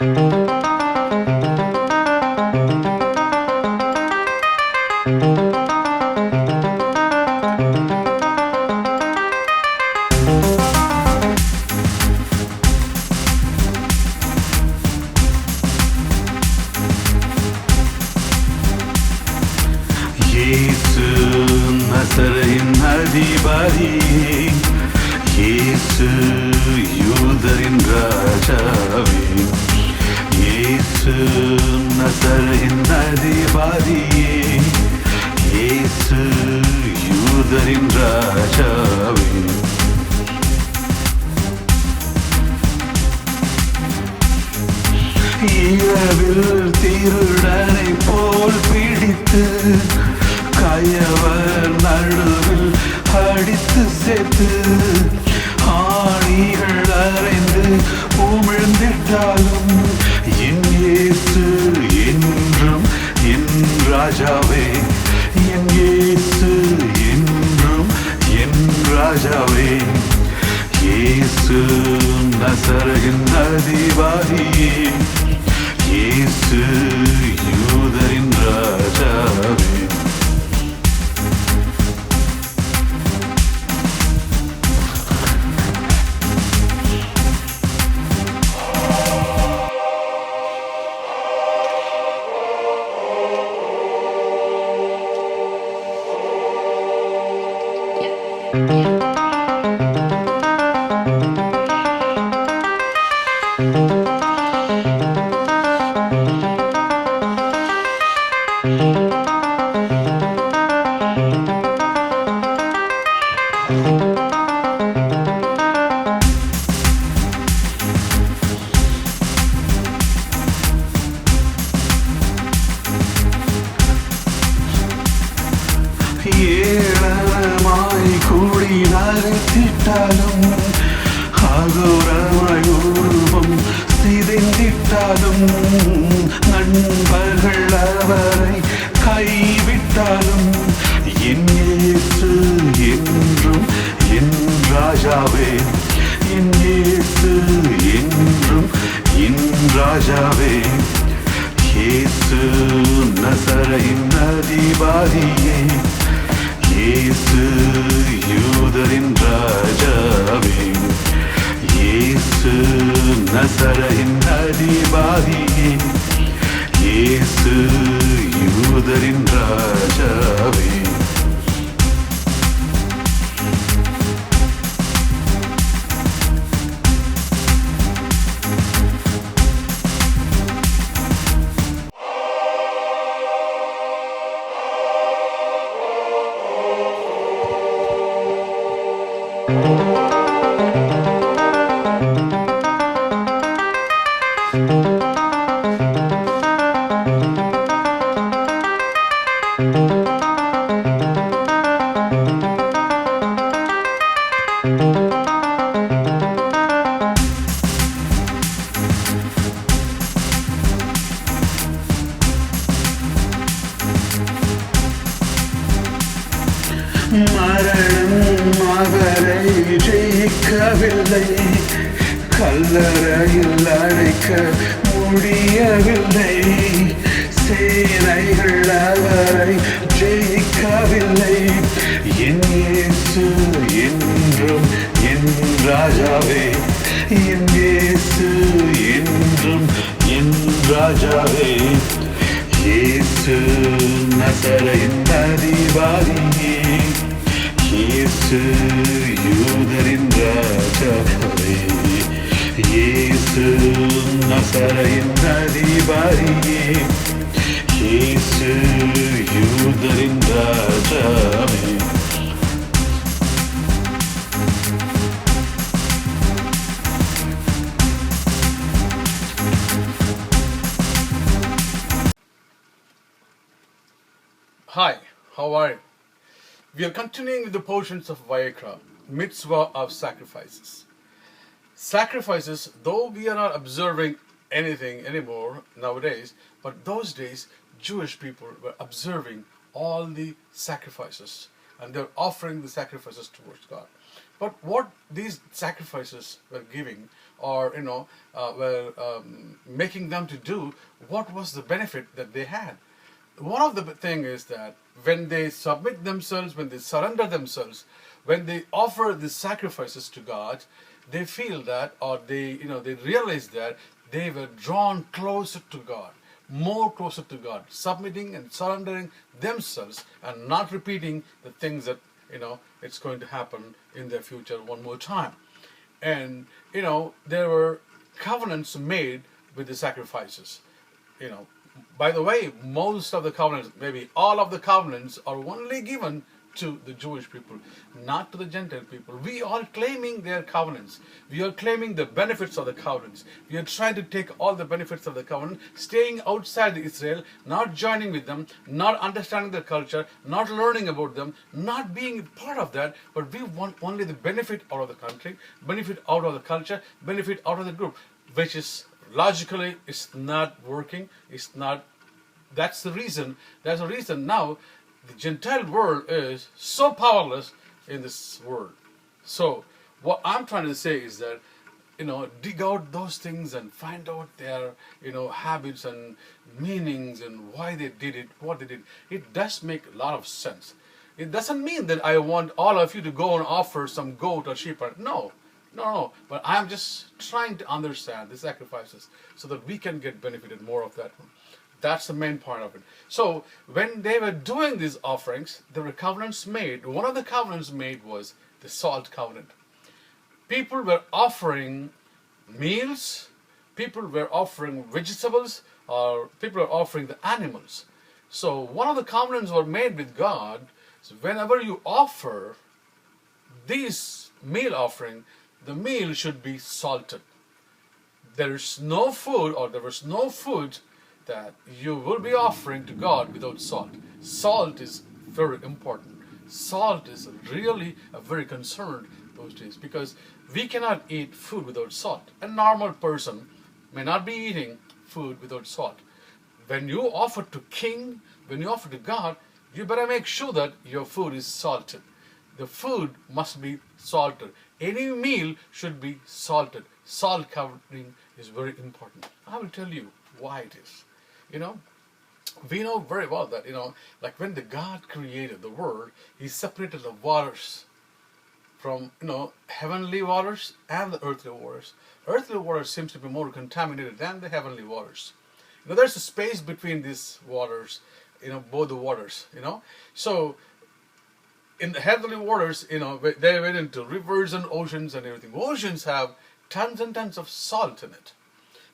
இயேசு நசரேயன் அதிபதியே, இயேசு யூதரின் ராஜாவே. இயேசு நசரேயன் அதிபதியே, இயேசு யூதரின் ராஜாவே. இரவில் திருடனை போல் பிடித்து கயவர் நடுவில் அடித்து சேர்த்து ஆணிகள் அறைந்து உமிழ்ந்திட்டாலும் என் இயேசு என்றும் என் ராஜாவே. என் இயேசு என்றும் என் ராஜாவே. இயேசு நசரேயன் அதிபதியே, இயேசு யூதரின் ராஜாவே. ஏளனமாய் கூடி நரைத்திட்டாலும் அகோரமாய் உருவம் சிதைந்திட்டாலும் நண்பர்கள் அவரை கைவிட்டாலும் என் இயேசு என்றும் என் ராஜாவே. என் இயேசு என்றும் என் ராஜாவே. இயேசு நசரேயன் அதிபதியே, இயேசு யூதரின் ராஜாவே. இயேசு நசரேயன் அதிபதியே, இயேசு யூதரின் ராஜாவே. மரணம் அவரை ஜெயிக்கவில்லை, கல்லறையில் அடைக்க முடியவில்லை. சேனைகள் அவரை ஜெயிக்கவில்லை. என் இயேசு என்றும் என் ராஜாவே. என் இயேசு என்றும் என் ராஜாவே. இயேசு நசரேயன் அதிபதியே, இயேசு யூதரின் ராஜாவே. இயேசு நசரேயன் அதிபதியே, இயேசு யூதரின் ராஜாவே. Hi, how are you? We are continuing with the portions of Vaeikra, mitzvah of sacrifices. Sacrifices, though we are not observing anything anymore nowadays, but those days Jewish people were observing all the sacrifices and they're offering the sacrifices towards God. But what these sacrifices were giving or were making them to do, what was the benefit that they had? One of the thing is that when they submit themselves, when they surrender themselves, when they offer the sacrifices to God, they feel that, or they realize that they were drawn closer to God, more closer to God, submitting and surrendering themselves and not repeating the things that it's going to happen in their future one more time. And there were covenants made with the sacrifices. By the way, most of the covenants, maybe all of the covenants, are only given to the Jewish people, not to the Gentile people. We are claiming their covenants. We are claiming the benefits of the covenants. We are trying to take all the benefits of the covenant, staying outside Israel, not joining with them, not understanding their culture, not learning about them, not being part of that, but we want only the benefit out of the country, benefit out of the culture, benefit out of the group, which is logically is not working. It's not. That's the reason. That's the reason now the Gentile world is so powerless in this world. So what I'm trying to say is that dig out those things and find out their habits and meanings and why they did it, what they did. It does make a lot of sense. It doesn't mean that I want all of you to go and offer some goat or sheep. No. But I'm just trying to understand the sacrifices so that we can get benefited more of that one. That's the main part of it. So when they were doing these offerings, there were covenants made. One of the covenants made was the salt covenant. People were offering meals, people were offering vegetables, or people were offering the animals. So one of the covenants were made with God. So whenever you offer this meal offering, the meal should be salted. There was no food that you will be offering to God without salt. Salt is very important. Salt is really a very concerned those days, because we cannot eat food without salt. A normal person may not be eating food without salt. When you offer to King, when you offer to God, you better make sure that your food is salted. The food must be salted. Any meal should be salted. Salt covering is very important. I will tell you why it is. We know very well that, like when the God created the world, He separated the waters from, heavenly waters and the earthly waters. Earthly waters seems to be more contaminated than the heavenly waters. There's a space between these waters, both the waters, So, in the heavenly waters, they went into rivers and oceans and everything. Oceans have tons and tons of salt in it.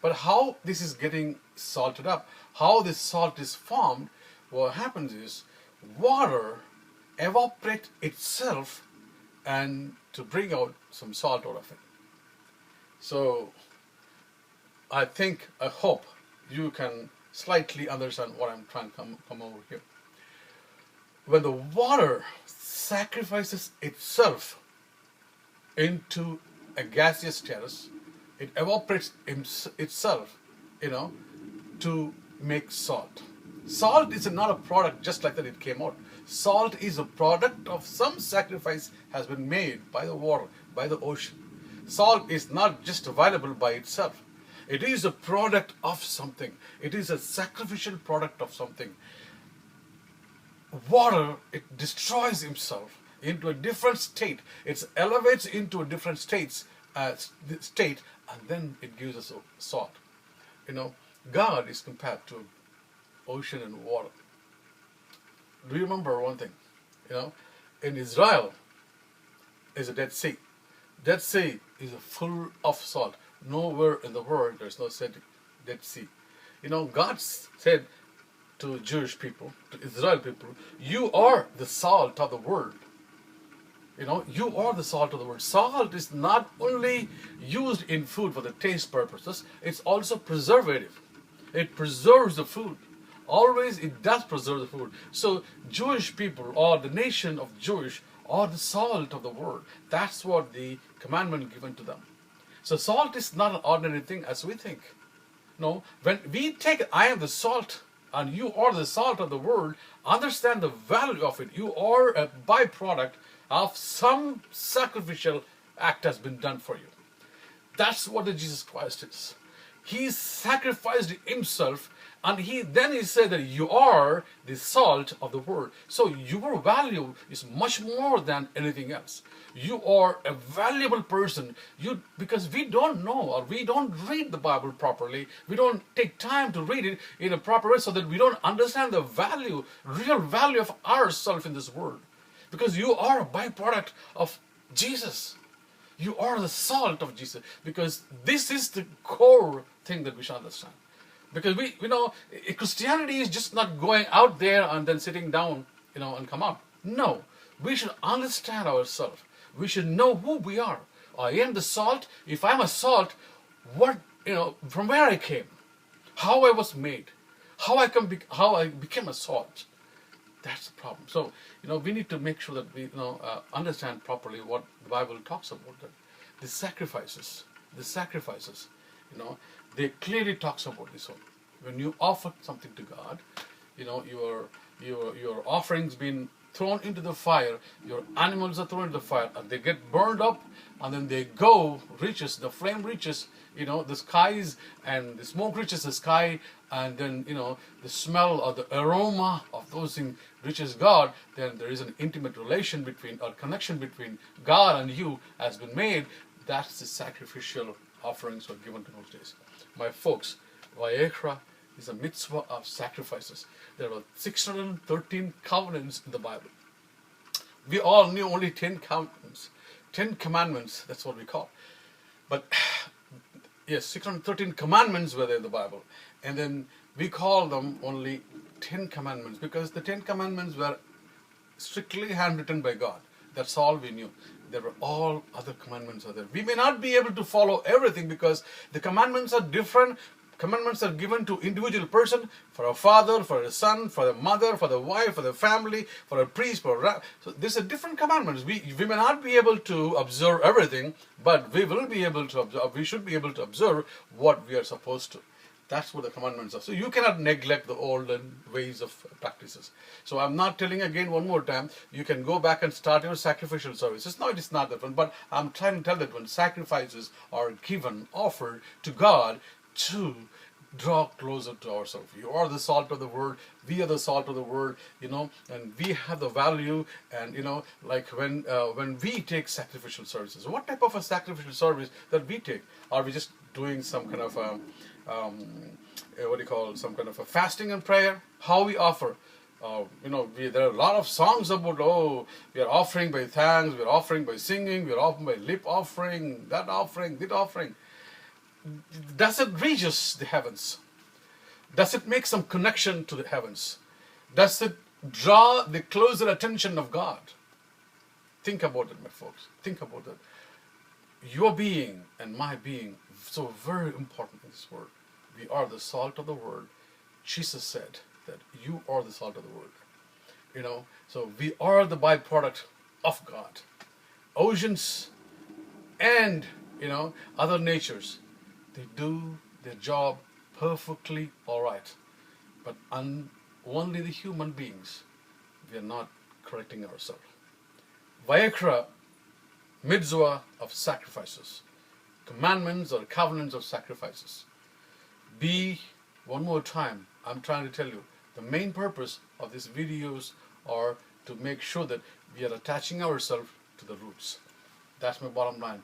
But how this is getting salted up, how this salt is formed, what happens is water evaporates itself and to bring out some salt out of it. So I hope you can slightly understand what I'm trying to come over here. When the water sacrifices itself into a gaseous status, it evaporates itself, to make salt. Salt is not a product just like that it came out. Salt is a product of some sacrifice has been made by the water, by the ocean. Salt is not just available by itself. It is a product of something. It is a sacrificial product of something. Water, it destroys himself into a different state. It elevates into a different state, and then it gives us salt. God is compared to ocean and water. Do you remember one thing? In Israel is a Dead Sea. Dead Sea is full of salt. Nowhere in the world there's no Dead Sea. God said to Jewish people, to Israel people, you are the salt of the world. You are the salt of the world. Salt is not only used in food for the taste purposes, it's also preservative. It preserves the food. Always it does preserve the food. So Jewish people, or the nation of Jewish, are the salt of the world. That's what the commandment given to them. So salt is not an ordinary thing as we think. No, when we take I am the salt and you are the salt of the world, understand the value of it. You are a byproduct of some sacrificial act has been done for you. That's what the Jesus Christ is. He sacrificed himself, and he said that you are the salt of the world. So your value is much more than anything else. You are a valuable person. Because we don't know, or we don't read the Bible properly. We don't take time to read it in a proper way, so that we don't understand the value, real value of ourselves in this world. Because you are a byproduct of Jesus. You are the salt of Jesus, because this is the core thing that we should understand. Because we know Christianity is just not going out there and then sitting down, and come out. No, we should understand ourselves. We should know who we are. I am the salt. If I'm a salt, from where I came, how I was made, how I became a salt. That's the problem. So, we need to make sure that we, understand properly what the Bible talks about. That the sacrifices, they clearly talks about this one. When you offer something to God, your offerings being thrown into the fire, your animals are thrown into the fire, and they get burned up, and then the flame reaches, the skies, and the smoke reaches the sky, and then, the smell or the aroma of those things reaches God. Then there is an intimate relation connection between God and you has been made. That's the sacrificial offerings were given to those days. My folks, Vaeikra is a mitzvah of sacrifices. There are 613 covenants in the Bible. We all knew only 10 covenants. 10 commandments, that's what we call. But yes, 613 commandments were there in the Bible. And then we call them only 10 commandments, because the 10 commandments were strictly handwritten by God. That's all we knew. There were all other commandments are there. We may not be able to follow everything, because the commandments are different. Commandments are given to individual person, for a father, for a son, for the mother, for the wife, for the family, for a priest, for a rabbi. So these are different commandments. We may not be able to observe everything, but we will be able to observe. We should be able to observe what we are supposed to. That's what the commandments are. So you cannot neglect the olden ways of practices. So I'm not telling again one more time, you can go back and start your sacrificial services. No, it is not that one. But I'm trying to tell that when sacrifices are offered to God to draw closer to ourselves. You are the salt of the world. We are the salt of the world, and we have the value. And, like when we take sacrificial services, what type of a sacrificial service that we take? Are we just doing some kind of some kind of a fasting and prayer? How we offer? There are a lot of songs about, we are offering by thanks, we are offering by singing, we are offering by lip offering, that offering. Does it reaches the heavens? Does it make some connection to the heavens? Does it draw the closer attention of God? Think about it, my folks. Think about that. Your being and my being, so very important in this world. We are the salt of the world. Jesus said that you are the salt of the world. So we are the byproduct of God. Oceans and, other natures, they do their job perfectly all right. But only the human beings, we are not correcting ourselves. Vaeikra, mitzvah of sacrifices. Commandments or covenants of sacrifices. One more time, I'm trying to tell you, the main purpose of these videos are to make sure that we are attaching ourselves to the roots. That's my bottom line.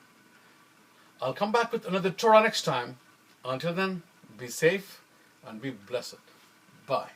I'll come back with another Torah next time. Until then, be safe and be blessed. Bye.